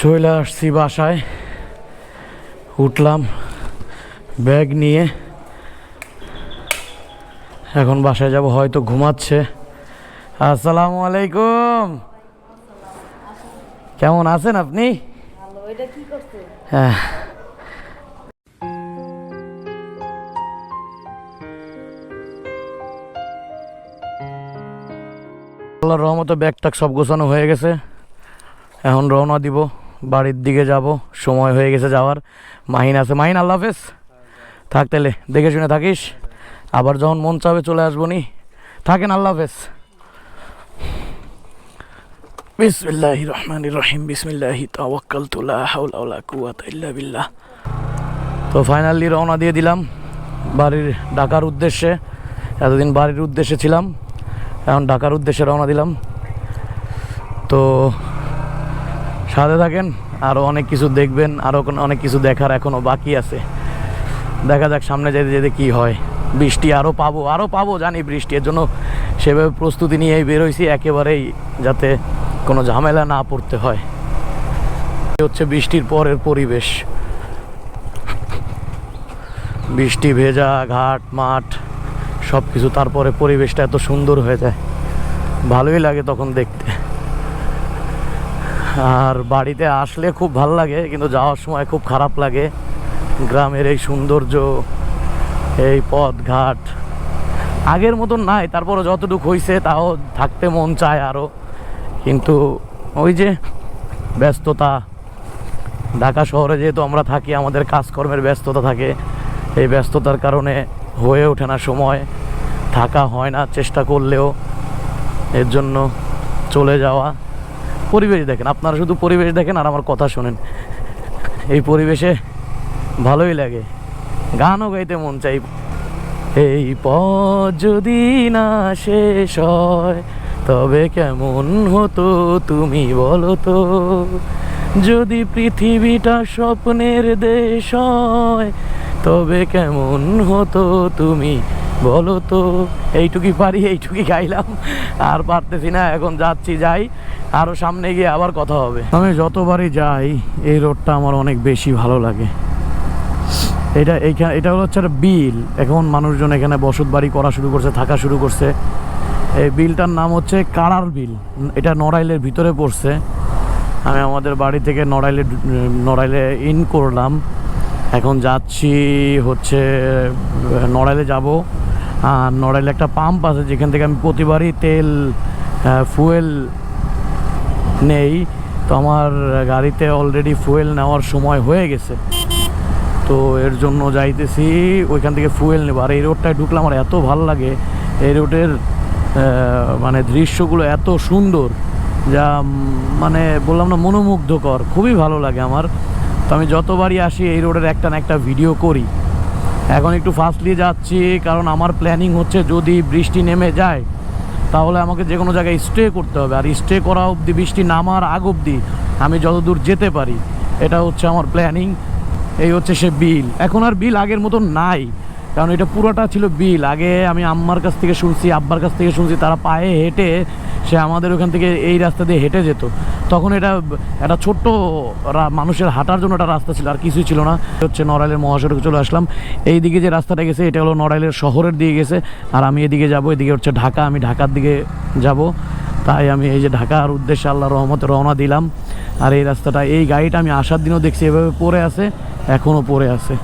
চলে আসছি বাসায়, উঠলাম ব্যাগ নিয়ে, এখন বাসায় যাব, হয়তো ঘুমাচ্ছে। আসসালামু আলাইকুম, কেমন আছেন আপনি? হ্যাঁ, আল্লাহর রহমতে ব্যাগ ট্যাগ সব গোছানো হয়ে গেছে। এখন রওনা দিব, বাড়ির দিকে যাব, সময় হয়ে গেছে যাওয়ার। মাহিন আছে, মাহিন আল্লাহ হাফেজ, থাক তাহলে, দেখে শুনে থাকিস, আবার যখন মন চাবে চলে আসবো নি, থাকেন, আল্লাহ হাফেজ। বিসমিল্লাহির রহমানির রহিম, বিসমিল্লাহি তাওয়াক্কালতু লা হাওলা ওয়ালা কুওয়াতা ইল্লা বিল্লাহ। তো ফাইনালি রওনা দিয়ে দিলাম বাড়ির ঢাকার উদ্দেশ্যে। এতদিন বাড়ির উদ্দেশ্যে ছিলাম, এখন ঢাকার উদ্দেশ্যে রওনা দিলাম। তো সাথে থাকেন, আরও অনেক কিছু দেখবেন, আরও অনেক কিছু দেখার এখনও বাকি আছে। দেখা যাক সামনে যেতে যেতে কী হয়। বৃষ্টি আরও পাবো জানি বৃষ্টি, এর জন্য সেভাবে প্রস্তুতি নিয়েই বেরোইছি, একেবারেই যাতে কোনো ঝামেলা না পড়তে হয়। হচ্ছে বৃষ্টির পরের পরিবেশ, বৃষ্টি ভেজা ঘাট মাঠ সব কিছু, তারপরে পরিবেশটা এত সুন্দর হয়ে যায়, ভালোই লাগে তখন দেখতে। আর বাড়িতে আসলে খুব ভালো লাগে, কিন্তু যাওয়ার সময় খুব খারাপ লাগে। গ্রামের এই সৌন্দর্য, এই পথ ঘাট আগের মতন নাই, তারপরে যতটুকু হয়েছে তাও থাকতে মন চায় আরও, কিন্তু ওই যে ব্যস্ততা, ঢাকা শহরে যেহেতু আমরা থাকি, আমাদের কাজকর্মের ব্যস্ততা থাকে, এই ব্যস্ততার কারণে হয়ে ওঠে না সময়, থাকা হয় না চেষ্টা করলেও। এর জন্য চলে যাওয়া। পরিবেশ দেখেন, আপনারা শুধু পরিবেশ দেখেন আর আমার কথা শোনেন, এই পরিবেশে ভালোই লাগে, গানও গাইতে মন চাই। এই পথ যদি না শেষ হয় তবে কেমন হতো তুমি বলো তো, যদি পৃথিবীটা স্বপ্নের দেশ হয় তবে কেমন হতো তুমি বলো তো। এইটুকুই পারি, এইটুকুই গাইলাম, আর পারতেছি না। এখন যাচ্ছি, যাই, আরও সামনে গিয়ে আবার কথা হবে। আমি যতবারই যাই এই রোডটা আমার অনেক বেশি ভালো লাগে। এটা হলো হচ্ছে একটা বিল, এখন মানুষজন এখানে বসত বাড়ি করা শুরু করছে, থাকা শুরু করছে। এই বিলটার নাম হচ্ছে কাড়ার বিল, এটা নড়াইলের ভিতরে পড়ছে। আমি আমাদের বাড়ি থেকে নড়াইলে ইন করলাম, এখন যাচ্ছি হচ্ছে নড়াইলে যাব। আর নড়াইলে একটা পাম্প আছে যেখান থেকে আমি প্রতিবারই ফুয়েল নেই। তো আমার গাড়িতে অলরেডি ফুয়েল নেওয়ার সময় হয়ে গেছে, তো এর জন্য যাইতেছি ওইখান থেকে ফুয়েল নেব। আর এই রোডটায় ঢুকলে আমার এত ভালো লাগে, এই রোডের মানে দৃশ্যগুলো এত সুন্দর, যা মানে বললাম না, মনোমুগ্ধকর, খুবই ভালো লাগে আমার। তো আমি যতবারই আসি এই রোডের একটা না একটা ভিডিও করি। এখন একটু ফাস্টলি যাচ্ছি, কারণ আমার প্ল্যানিং হচ্ছে যদি বৃষ্টি নেমে যায় তাহলে আমাকে যে কোনো জায়গায় স্টে করতে হবে, আর স্টে করা অবধি, বৃষ্টি নামার আগ অবধি আমি যতদূর যেতে পারি, এটা হচ্ছে আমার প্ল্যানিং। এই হচ্ছে সে বিল। এখন আর বিল আগের মতন নাই, কারণ এটা পুরোটা ছিল বিল। আগে আমি আম্মার কাছ থেকে শুনছি, আব্বার কাছ থেকে শুনছি, তারা পায়ে হেঁটে, সে আমাদের ওখান থেকে এই রাস্তা দিয়ে হেঁটে যেত। তখন এটা একটা ছোট্ট মানুষের হাঁটার জন্য একটা রাস্তা ছিল, আর কিছুই ছিল না। হচ্ছে নড়াইলের মহাসড়কে চলে আসলাম। এই দিকে যে রাস্তাটা গেছে এটা হলো নড়াইলের শহরের দিকে গেছে, আর আমি এদিকে যাব, এদিকে হচ্ছে ঢাকা, আমি ঢাকার দিকে যাব। তাই আমি এই যে ঢাকার উদ্দেশ্যে আল্লাহর রহমতে রওনা দিলাম। আর এই রাস্তাটা, এই গাড়িটা আমি আসার দিনও দেখছি এভাবে পড়ে আছে, এখনও পড়ে আছে,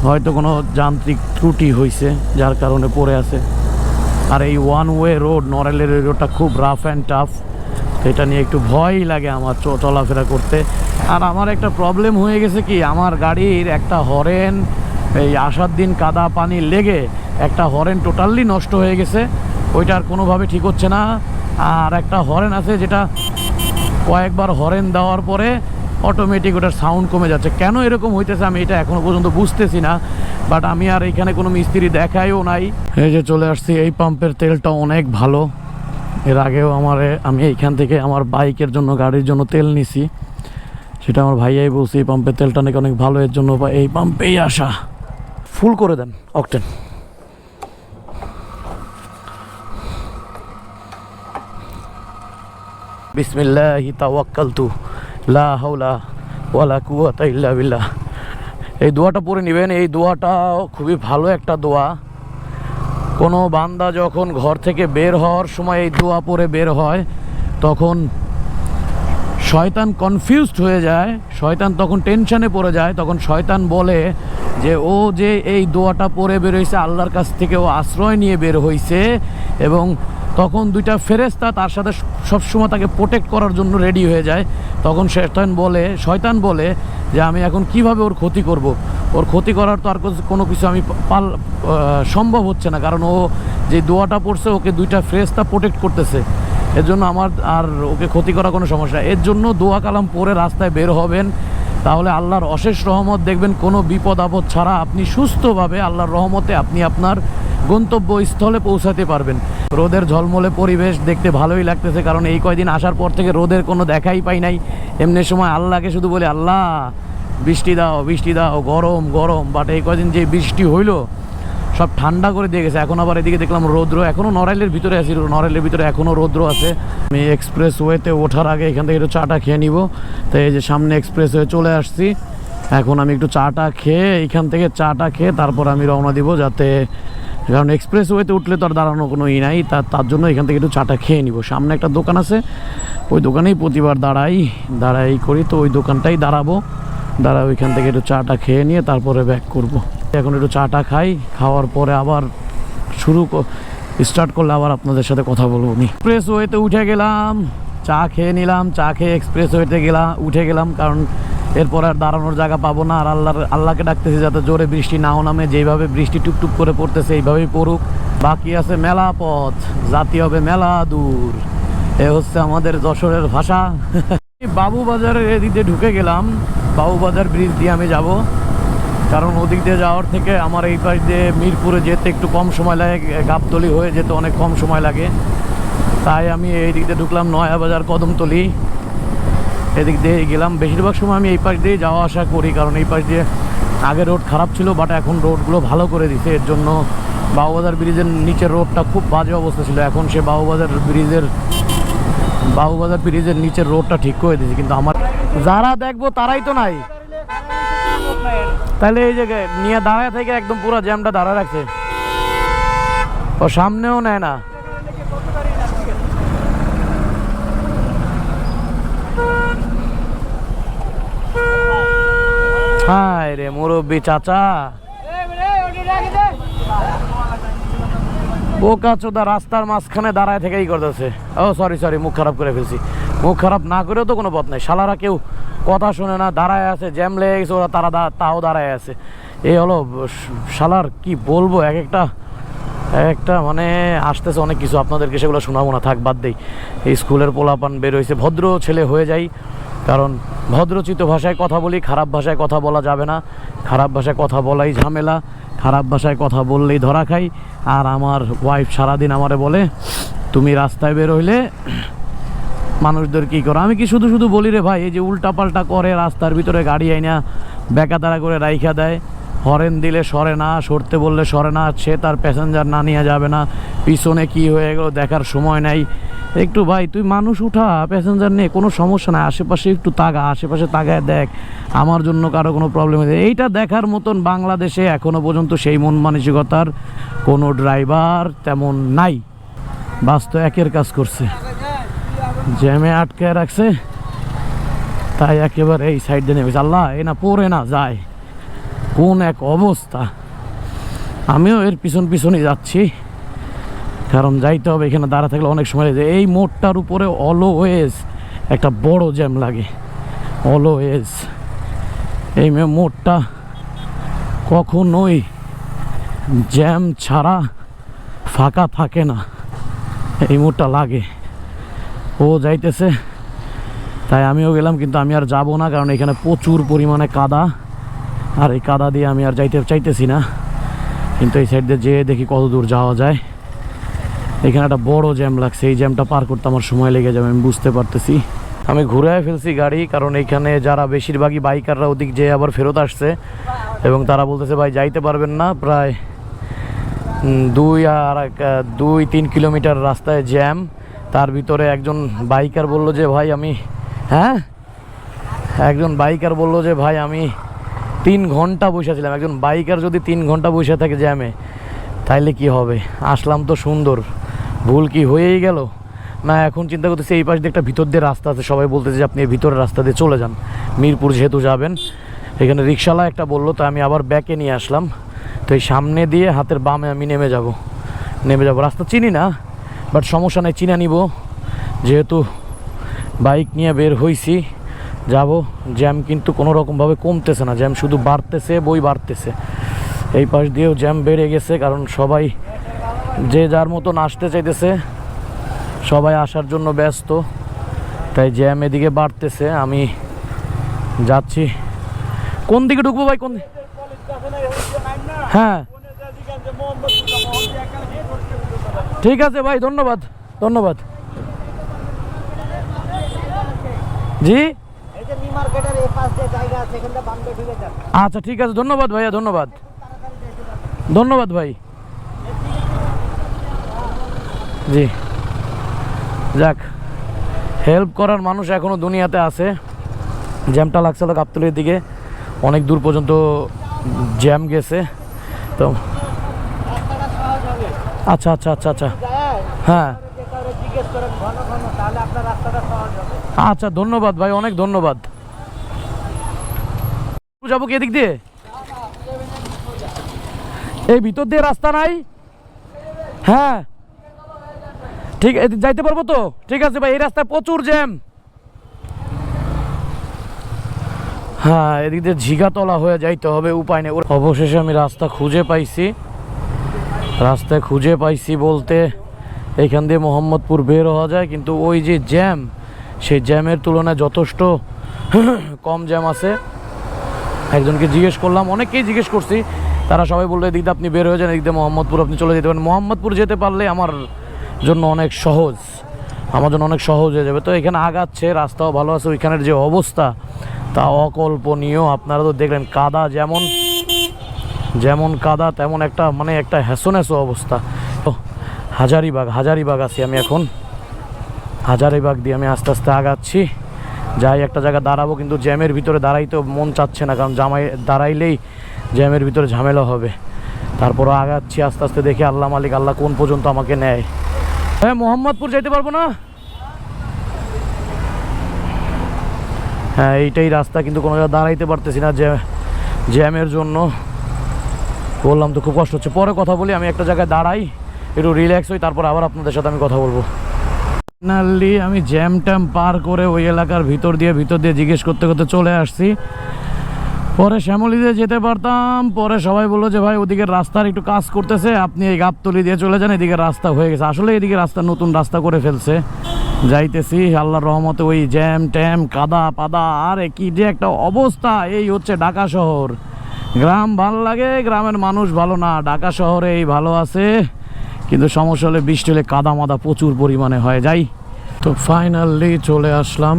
হয়তো কোনো যান্ত্রিক ত্রুটি হয়েছে যার কারণে পড়ে আছে। আর এই ওয়ান ওয়ে রোড, নড়াইলের এই রোডটা খুব রাফ অ্যান্ড টাফ, এটা নিয়ে একটু ভয়ই লাগে আমার চলাফেরা করতে। আর আমার একটা প্রবলেম হয়ে গেছে কি, আমার গাড়ির একটা হরেন, এই আসার দিন কাদা পানি লেগে একটা হরেন টোটালি নষ্ট হয়ে গেছে, ওইটা আর কোনোভাবে ঠিক হচ্ছে না। আর একটা হরেন আছে যেটা কয়েকবার হরেন দেওয়ার পরে অটোমেটিক ওটার সাউন্ড কমে যাচ্ছে। কেন এরকম হইতেছে আমি এটা এখনও পর্যন্ত বুঝতেছি না, বাট আমি আর এখানে কোনো মিস্ত্রি দেখাইও নাই। এই যে চলে আসছি, এই পাম্পের তেলটা অনেক ভালো। এর আগেও আমি এইখান থেকে আমার বাইকের জন্য, গাড়ির জন্য তেল নিছি, সেটা আমার ভাইয়াই বলছে এই পাম্পের তেলটা নাকি অনেক ভালো, এর জন্য এই পাম্পেই আসা। ফুল করে দেন অকটেন। বিসমিল্লাহি তাওয়াক্কালতু লা হাওলা ওয়ালা কুওয়াতা ইল্লা বিল্লাহ। এই দোয়াটা পড়ে নেবেন। এই দোয়াটা খুবই ভালো একটা দোয়া। কোনো বান্দা যখন ঘর থেকে বের হওয়ার সময় এই দোয়া পড়ে বের হয়, তখন শয়তান কনফিউজড হয়ে যায়, শয়তান তখন টেনশনে পড়ে যায়। তখন শয়তান বলে যে ও যে এই দোয়াটা পড়ে বের হয়েছে, আল্লাহর কাছ থেকে ও আশ্রয় নিয়ে বের হয়েছে, এবং তখন দুইটা ফেরেশতা তার সাথে সবসময় তাকে প্রোটেক্ট করার জন্য রেডি হয়ে যায়। তখন শয়তান বলে যে আমি এখন কিভাবে ওর ক্ষতি করব, ওর ক্ষতি করার তো আর কোনো কিছু আমি সম্ভব হচ্ছে না, কারণ ও যে দোয়াটা পড়ছে ওকে দুইটা ফেরেশতা প্রোটেক্ট করতেছে, এর জন্য আমার আর ওকে ক্ষতি করা কোনো সমস্যা। এর জন্য দোয়া কালাম পড়ে রাস্তায় বের হবেন, তাহলে আল্লাহর অশেষ রহমত দেখবেন। কোনো বিপদ আপদ ছাড়া আপনি সুস্থভাবে আল্লাহর রহমতে আপনি আপনার গন্তব্যস্থলে পৌঁছাতে পারবেন। রোদের ঝলমলে পরিবেশ দেখতে ভালোই লাগতেছে, কারণ এই কয়দিন আসার পর থেকে রোদের কোনো দেখাই পাই নাই। এমনি সময় আল্লাহকে শুধু বলে আল্লাহ বৃষ্টি দাও, বৃষ্টি দাও, গরম গরম। বাট এই কয়দিন যে বৃষ্টি হইলো সব ঠান্ডা করে দিয়ে গেছে। এখন আবার এদিকে দেখলাম রৌদ্র, এখনও নড়াইলের ভিতরে আছি, নড়াইলের ভিতরে এখনও রৌদ্র আছে। আমি এক্সপ্রেস ওয়েতে ওঠার আগে এখান থেকে একটু চাটা খেয়ে নিব, তাই এই যে সামনে এক্সপ্রেস ওয়ে চলে আসছি। এখন আমি একটু চাটা খেয়ে এইখান থেকে চাটা খেয়ে তারপর আমি রওনা দিব, যাতে, কারণ এক্সপ্রেস ওয়েতে উঠলে তো আর দাঁড়ানো কোনো ই নাই, তার জন্য এখান থেকে একটু চাটা খেয়ে নিব। সামনে একটা দোকান আছে, ওই দোকানেই প্রতিবার দাঁড়াই করি, তো ওই দোকানটাই দাঁড়াবো। ওইখান থেকে একটু চাটা খেয়ে নিয়ে তারপরে ব্যাক করব। এখন একটু চাটা খাই, খাওয়ার পরে আবার স্টার্ট করলে আবার আপনাদের সাথে কথা বলবো। এক্সপ্রেস ওয়েতে উঠে গেলাম, চা খেয়ে নিলাম, চা খেয়ে এক্সপ্রেস ওয়েতে উঠে গেলাম, কারণ এরপর আর দাঁড়ানোর জায়গা পাবো না। আর আল্লাহকে ডাকতেছি যাতে জোরে বৃষ্টি নাও নামে, যেইভাবে বৃষ্টি টুকটুক করে পড়তেছে এইভাবেই পড়ুক। বাকি আছে মেলা পথ, জাতি হবে মেলা দূর, এ হচ্ছে আমাদের যশোরের ভাষা। বাবুবাজারের এদিক দিয়ে ঢুকে গেলাম, বাবুবাজার ব্রিজ দিয়ে আমি যাব, কারণ ওদিক দিয়ে যাওয়ার থেকে আমার এই পাশ দিয়ে মিরপুরে যেতে একটু কম সময় লাগে, গাবতলি হয়ে যেতে অনেক কম সময় লাগে, তাই আমি এই দিক দিয়ে ঢুকলাম। নয়াবাজার, কদমতলি এদিক দিয়ে গেলাম। বেশিরভাগ সময় আমি এই পাশ দিয়ে যাওয়া আসা করি, কারণ এই পাশ দিয়ে আগে রোড খারাপ ছিল, বাট এখন রোডগুলো ভালো করে দিছে। এর জন্য বাবুবাজার ব্রিজের নিচের রোডটা খুব বাজে অবস্থা ছিল, এখন সে বাবুবাজার ব্রিজের নিচের রোডটা ঠিক করে দিয়েছে। কিন্তু আমার যারা দেখবো তারাই তো নাই, তাহলে এই জায়গায় নিয়ে দাঁড়ায় থেকে একদম পুরো জ্যামটা দাঁড়ায় রাখছে, ও সামনেও নেয় না। হায় রে মুরব্বি চাচা, বোকা চোদা রাস্তার মাঝখানে দাঁড়ায় থেকেই করতেছে। ও সরি, মুখ খারাপ করে ফেলছি। মুখ খারাপ না করেও তো কোনো পথ নাই, শালারা কেউ কথা শুনে না, দাঁড়ায় আছে, জ্যাম লেগে গেছে, ওরা তাও দাঁড়ায় আছে। এই হলো শালার, কি বলবো, এক একটা মানে আসতেছে অনেক কিছু, আপনাদেরকে সেগুলো শোনাবো না, থাক বাদ দেই। এই স্কুলের পোলাপান বের হয়েছে, ভদ্র ছেলে হয়ে যাই, কারণ ভদ্রচিত ভাষায় কথা বলি, খারাপ ভাষায় কথা বলা যাবে না। খারাপ ভাষায় কথা বলাই ঝামেলা, খারাপ ভাষায় কথা বললেই ধরা খাই। আর আমার ওয়াইফ সারাদিন আমারে বলে তুমি রাস্তায় বের হইলে মানুষদের কী করো। আমি কি শুধু বলি রে ভাই, এই যে উল্টাপাল্টা করে রাস্তার ভিতরে গাড়ি আইনা বেকাতারা করে রাইখা দেয়, হরেন দিলে সরে না, সরতে বললে সরে না, সে তার প্যাসেঞ্জার না নিয়ে যাবে না, পিছনে কি হয়ে গেলো দেখার সময় নাই। একটু ভাই তুই মানুষ উঠা, প্যাসেঞ্জার নিয়ে কোনো সমস্যা নাই, আশেপাশে একটু আশেপাশে তাকায় দেখ, আমার জন্য কারো কোনো প্রবলেম হয়েছে। এইটা দেখার মতন বাংলাদেশে এখনো পর্যন্ত সেই মন মানসিকতার কোনো ড্রাইভার তেমন নাই। বাস তো একের কাজ করছে, জ্যামে আটকে রাখছে, তাই একেবারে এই সাইড দিয়ে নেমেছে। আল্লাহ এ না পড়ে না যায়, কোন এক অবস্থা। আমিও এর পিছনই যাচ্ছি, কারণ যাইতে হবে, এখানে দাঁড়া থাকলে অনেক সময় লাগে। এই মোড়টার উপরে অলওয়েজ একটা বড় জ্যাম লাগে, অলওয়েজ। এই মোড়টা কখনোই জ্যাম ছাড়া ফাঁকা থাকে না, এই মোড়টা লাগে। ও যাইতেছে তাই আমিও গেলাম, কিন্তু আমি আর যাব না, কারণ এখানে প্রচুর পরিমাণে কাদা, আর এই কাদা দিয়ে আমি আর যাইতে চাইতেছি না। কিন্তু এই সাইড দিয়ে যেয়ে দেখি কত দূর যাওয়া যায়। এখানে একটা বড় জ্যাম লাগছে, এই জ্যামটা পার করতে আমার সময় লেগে যাবে, আমি বুঝতে পারতেছি। আমি ঘুরে ফেলছি গাড়ি, কারণ এইখানে যারা বেশিরভাগই বাইকাররা ওদিক যেয়ে আবার ফেরত আসছে, এবং তারা বলতেছে ভাই যাইতে পারবেন না, প্রায় 2-3 কিলোমিটার রাস্তায় জ্যাম। তার ভিতরে একজন বাইকার বলল যে ভাই আমি একজন বাইকার বললো যে ভাই আমি 3 ঘন্টা বসেছিলাম। একজন বাইকার যদি 3 ঘন্টা বসে থাকে জ্যামে তাইলে কি হবে? আসলাম তো সুন্দর, ভুল কি হয়েই গেল না? এখন চিন্তা করতেছি এই পাশ দিয়ে একটা ভিতর দিয়ে রাস্তা আছে, সবাই বলতেছে যে আপনি এই ভিতরের রাস্তা দিয়ে চলে যান, মিরপুর যেহেতু যাবেন। এখানে রিক্সাওয়ালা একটা বললো, তো আমি আবার ব্যাকে নিয়ে আসলাম। তো এই সামনে দিয়ে হাতের বামে আমি নেমে যাব। রাস্তা চিনি না, বাট সমস্যা নেই, চিনে নিব, যেহেতু বাইক নিয়ে বের হইছি যাব। জ্যাম কিন্তু কোনো রকমভাবে কমতেছে না, জ্যাম শুধু বাড়তেছে, বাড়তেছে। এই পাশ দিয়েও জ্যাম বেড়ে গেছে, কারণ সবাই যে যার মতন আসতে চাইতেছে, সবাই আসার জন্য ব্যস্ত, তাই জ্যাম এদিকে বাড়তেছে। আমি যাচ্ছি, কোন দিকে ঢুকবো ভাই? কোন হ্যাঁ ঠিক আছে ভাই, ধন্যবাদ ধন্যবাদ। জি আচ্ছা ঠিক আছে, ধন্যবাদ ভাইয়া, ধন্যবাদ ধন্যবাদ ভাই। জি যাক, হেল্প করার মানুষ এখনো দুনিয়াতে আছে। জ্যামটা লাগছিল গাবতলীর দিকে, অনেক দূর পর্যন্ত জ্যাম গেছে তো। আচ্ছা আচ্ছা আচ্ছা আচ্ছা হ্যাঁ আচ্ছা, ধন্যবাদ ভাই, অনেক ধন্যবাদ। যাবো কি এদিক দিয়ে? এই ভিতর দিয়ে রাস্তা নাই? হ্যাঁ ঠিক যাইতে পারবো তো? ঠিক আছে ভাই, এই রাস্তায় প্রচুর জ্যাম। হ্যাঁ এদিক দিয়ে ঝিগাতলা হয়ে যাইতে হবে, উপায় নেই। অবশেষে আমি রাস্তা খুঁজে পাইছি। রাস্তায় খুঁজে পাইছি বলতে এইখান দিয়ে মোহাম্মদপুর বের হওয়া যায়, কিন্তু ওই যে জ্যাম, সেই জ্যামের তুলনায় যথেষ্ট কম জ্যাম আছে। একজনকে জিজ্ঞেস করলাম, অনেককেই জিজ্ঞেস করছি, তারা সবাই বললো এদিক দিয়ে আপনি বের হয়ে যান, এদিক দিয়ে মোহাম্মদপুর আপনি চলে যেতে পারেন। মোহাম্মদপুর যেতে পারলে আমার জন্য অনেক সহজ, আমার জন্য অনেক সহজ হয়ে যাবে। তো এখানে আগাচ্ছে, রাস্তাও ভালো আছে। ওইখানের যে অবস্থা তা অকল্পনীয়। আপনারা তো দেখলেন, কাদা যেমন কাদা তেমন একটা মানে একটা হ্যাসো অবস্থা। তো হাজারিবাগ আছি আমি এখন। হাজারিবাগ দিয়ে আমি আস্তে আস্তে আগাচ্ছি, যাই একটা জায়গা দাঁড়াবো, কিন্তু জ্যামের ভিতরে দাঁড়াইতে মন চাচ্ছে না, কারণ দাঁড়াইলেই জ্যামের ভিতরে ঝামেলা হবে। তারপরও আগাচ্ছি আস্তে আস্তে, দেখি আল্লাহ মালিক, আল্লাহ কোন পর্যন্ত আমাকে নেয়। হ্যাঁ মোহাম্মদপুর যাইতে পারবো না? হ্যাঁ এইটাই রাস্তা, কিন্তু কোনো জায়গায় দাঁড়াইতে পারতেছি না জ্যামের জন্য। বললাম তো খুব কষ্ট হচ্ছে। পরে কথা বলি, আমি একটা জায়গায় দাঁড়াই, একটু রিল্যাক্স হই, তারপর আবার আপনাদের সাথে আমি কথা বলবো। ফাইনালি আমি জ্যাম ট্যাম পার করে ওই এলাকার ভিতর দিয়ে জিজ্ঞেস করতে চলে আসছি। পরে শ্যামলীতে যেতে পারতাম, পরে সবাই বললো যে ভাই ওদিকে রাস্তার একটু কাজ করতেছে, আপনি এই গাবতলী দিয়ে চলে যান, এদিকে রাস্তা হয়ে গেছে। আসলে এদিকে রাস্তা, নতুন রাস্তা করে ফেলছে। যাইতেছি, আল্লাহর রহমতে। ওই জ্যাম ট্যাম, কাদা পাদা, আরে কি যে একটা অবস্থা। এই হচ্ছে ঢাকা শহর। গ্রাম ভালো লাগে, গ্রামের মানুষ ভালো না। ঢাকা শহরে এই ভালো আছে, কিন্তু সমস্যা হলে বৃষ্টি হলে কাদা মাদা প্রচুর পরিমাণে হয়ে যায়। তো ফাইনালি চলে আসলাম।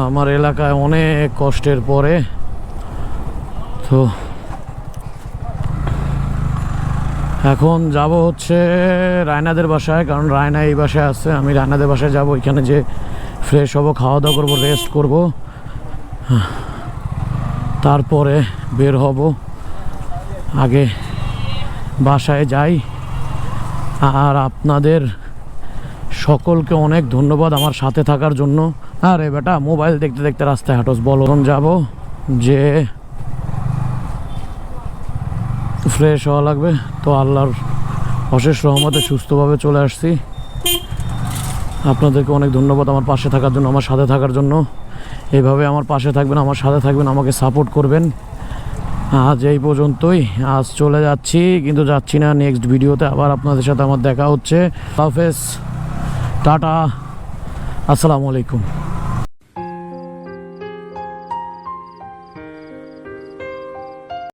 আমার এলাকায় অনেক কষ্টের পরে। তো এখন যাব হচ্ছে রায়নাদের বাসায়, কারণ রায়না এই বাসায় আছে। আমি রায়নাদের বাসায় যাব, এখানে যে ফ্রেশ হব, খাওয়া দাওয়া করবো, রেস্ট করব, তারপরে বের হব। আগে বাসায় যাই। আর আপনাদের সকলকে অনেক ধন্যবাদ আমার সাথে থাকার জন্য। আরে বেটা, মোবাইল দেখতে দেখতে রাস্তায় হাঁটোস, বলো। যাব যে ফ্রেশ হওয়া লাগবে, তো আল্লাহর অশেষ রহমতে সুস্থভাবে চলে আসছি। আপনাদেরকে অনেক ধন্যবাদ আমার পাশে থাকার জন্য, আমার সাথে থাকার জন্য। এইভাবে আমার পাশে থাকবেন, আমার সাথে থাকবেন, আমাকে সাপোর্ট করবেন। আজ এই পর্যন্তই, আজ চলে যাচ্ছি, কিন্তু যাচ্ছি না। নেক্সট ভিডিওতে আবার আপনাদের সাথে আমার দেখা হচ্ছে। হাফেজ, টাটা, আসসালামু আলাইকুম।